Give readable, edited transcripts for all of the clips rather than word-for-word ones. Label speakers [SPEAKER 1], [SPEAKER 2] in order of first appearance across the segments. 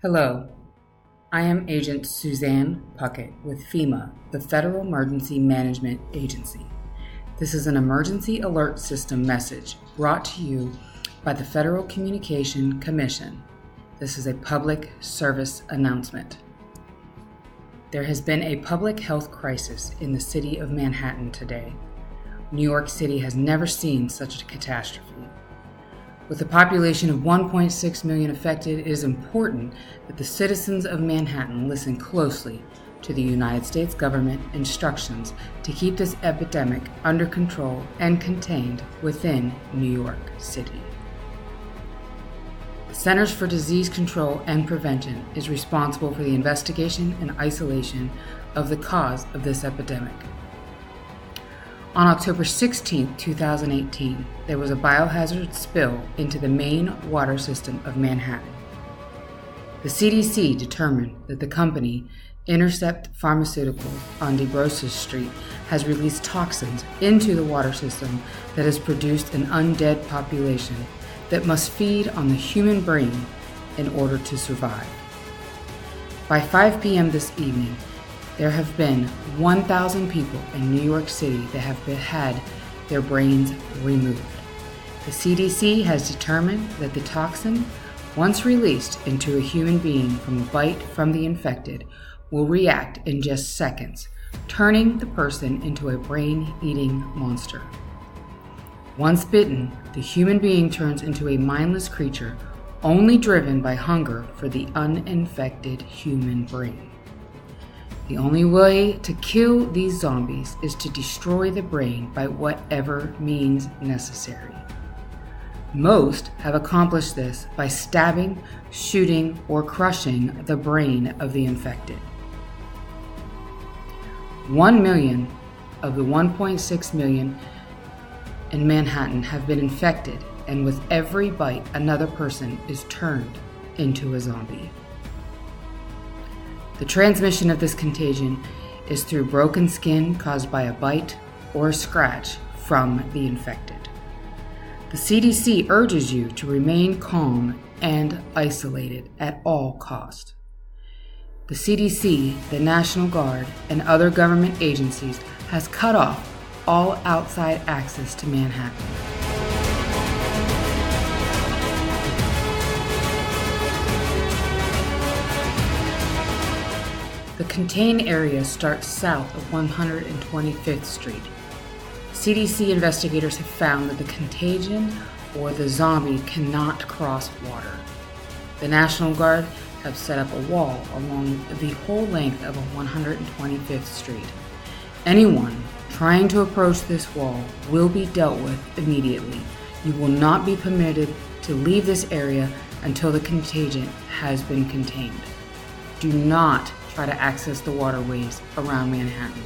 [SPEAKER 1] Hello, I am Agent Suzanne Puckett with FEMA, the Federal Emergency Management Agency. This is an emergency alert system message brought to you by the Federal Communication Commission. This is a public service announcement. There has been a public health crisis in the city of Manhattan today. New York City has never seen such a catastrophe. With a population of 1.6 million affected, it is important that the citizens of Manhattan listen closely to the United States government instructions to keep this epidemic under control and contained within New York City. The Centers for Disease Control and Prevention is responsible for the investigation and isolation of the cause of this epidemic. On October 16, 2018, there was a biohazard spill into the main water system of Manhattan. The CDC determined that the company, Intercept Pharmaceuticals on Desbrosses Street, has released toxins into the water system that has produced an undead population that must feed on the human brain in order to survive. By 5 p.m. this evening, there have been 1,000 people in New York City that have had their brains removed. The CDC has determined that the toxin, once released into a human being from a bite from the infected, will react in just seconds, turning the person into a brain-eating monster. Once bitten, the human being turns into a mindless creature, only driven by hunger for the uninfected human brain. The only way to kill these zombies is to destroy the brain by whatever means necessary. Most have accomplished this by stabbing, shooting, or crushing the brain of the infected. 1 million of the 1.6 million in Manhattan have been infected, and with every bite, another person is turned into a zombie. The transmission of this contagion is through broken skin caused by a bite or a scratch from the infected. The CDC urges you to remain calm and isolated at all costs. The CDC, the National Guard, and other government agencies has cut off all outside access to Manhattan. The contained area starts south of 125th Street. CDC investigators have found that the contagion or the zombie cannot cross water. The National Guard have set up a wall along the whole length of 125th Street. Anyone trying to approach this wall will be dealt with immediately. You will not be permitted to leave this area until the contagion has been contained. Do not try to access the waterways around Manhattan.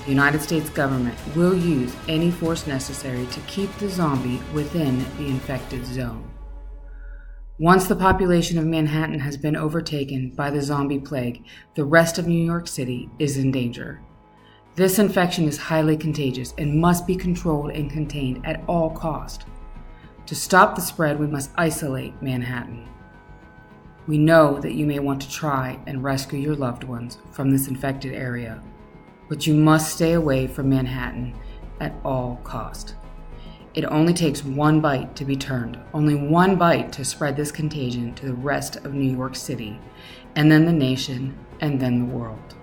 [SPEAKER 1] The United States government will use any force necessary to keep the zombie within the infected zone. Once the population of Manhattan has been overtaken by the zombie plague, the rest of New York City is in danger. This infection is highly contagious and must be controlled and contained at all costs. To stop the spread, we must isolate Manhattan. We know that you may want to try and rescue your loved ones from this infected area, but you must stay away from Manhattan at all costs. It only takes one bite to be turned, only one bite to spread this contagion to the rest of New York City, and then the nation, and then the world.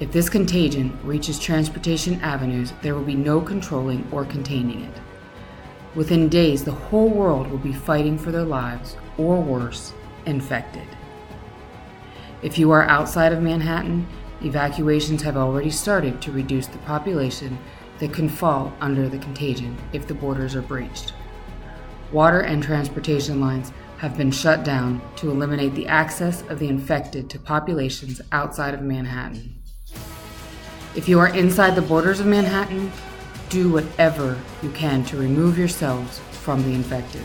[SPEAKER 1] If this contagion reaches transportation avenues, there will be no controlling or containing it. Within days, the whole world will be fighting for their lives, or worse, infected. If you are outside of Manhattan, evacuations have already started to reduce the population that can fall under the contagion if the borders are breached. Water and transportation lines have been shut down to eliminate the access of the infected to populations outside of Manhattan. If you are inside the borders of Manhattan, do whatever you can to remove yourselves from the infected.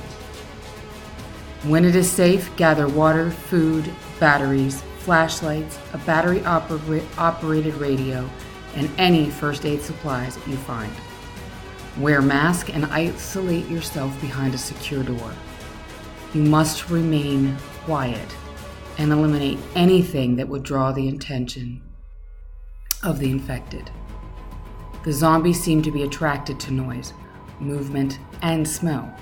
[SPEAKER 1] When it is safe, gather water, food, batteries, flashlights, a battery-operated radio, and any first aid supplies you find. Wear masks and isolate yourself behind a secure door. You must remain quiet and eliminate anything that would draw the attention of the infected. The zombies seem to be attracted to noise, movement, and smell.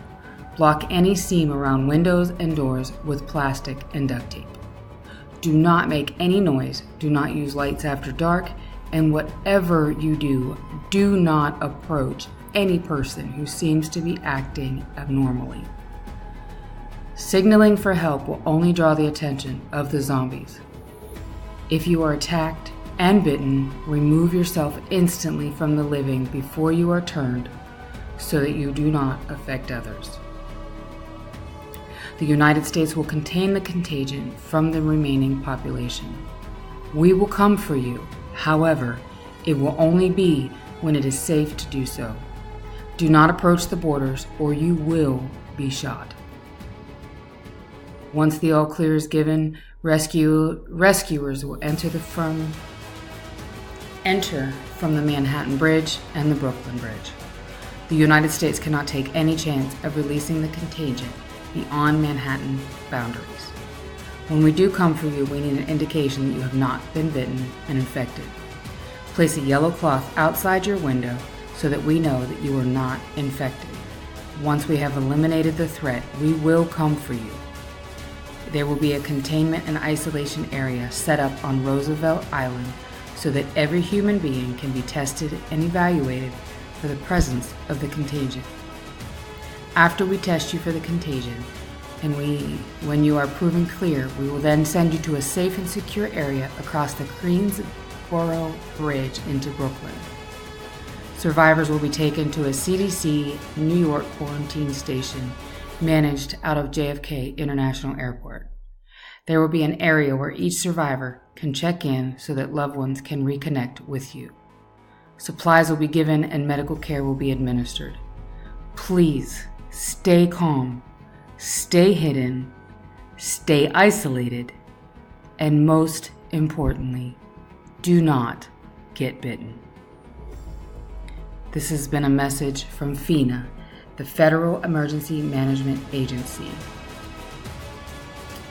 [SPEAKER 1] Block any seam around windows and doors with plastic and duct tape. Do not make any noise, do not use lights after dark, and whatever you do, do not approach any person who seems to be acting abnormally. Signaling for help will only draw the attention of the zombies. If you are attacked and bitten, remove yourself instantly from the living before you are turned so that you do not affect others. The United States will contain the contagion from the remaining population. We will come for you. However, it will only be when it is safe to do so. Do not approach the borders or you will be shot. Once the all clear is given, rescuers will enter from the Manhattan Bridge and the Brooklyn Bridge. The United States cannot take any chance of releasing the contagion beyond Manhattan boundaries. When we do come for you, we need an indication that you have not been bitten and infected. Place a yellow cloth outside your window so that we know that you are not infected. Once we have eliminated the threat, we will come for you. There will be a containment and isolation area set up on Roosevelt Island so that every human being can be tested and evaluated for the presence of the contagion. After we test you for the contagion, and when you are proven clear, we will then send you to a safe and secure area across the Queensboro Bridge into Brooklyn. Survivors will be taken to a CDC New York quarantine station managed out of JFK International Airport. There will be an area where each survivor can check in so that loved ones can reconnect with you. Supplies will be given and medical care will be administered. Please stay calm, stay hidden, stay isolated, and most importantly, do not get bitten. This has been a message from FEMA, the Federal Emergency Management Agency,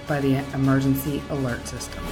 [SPEAKER 1] by the Emergency Alert System.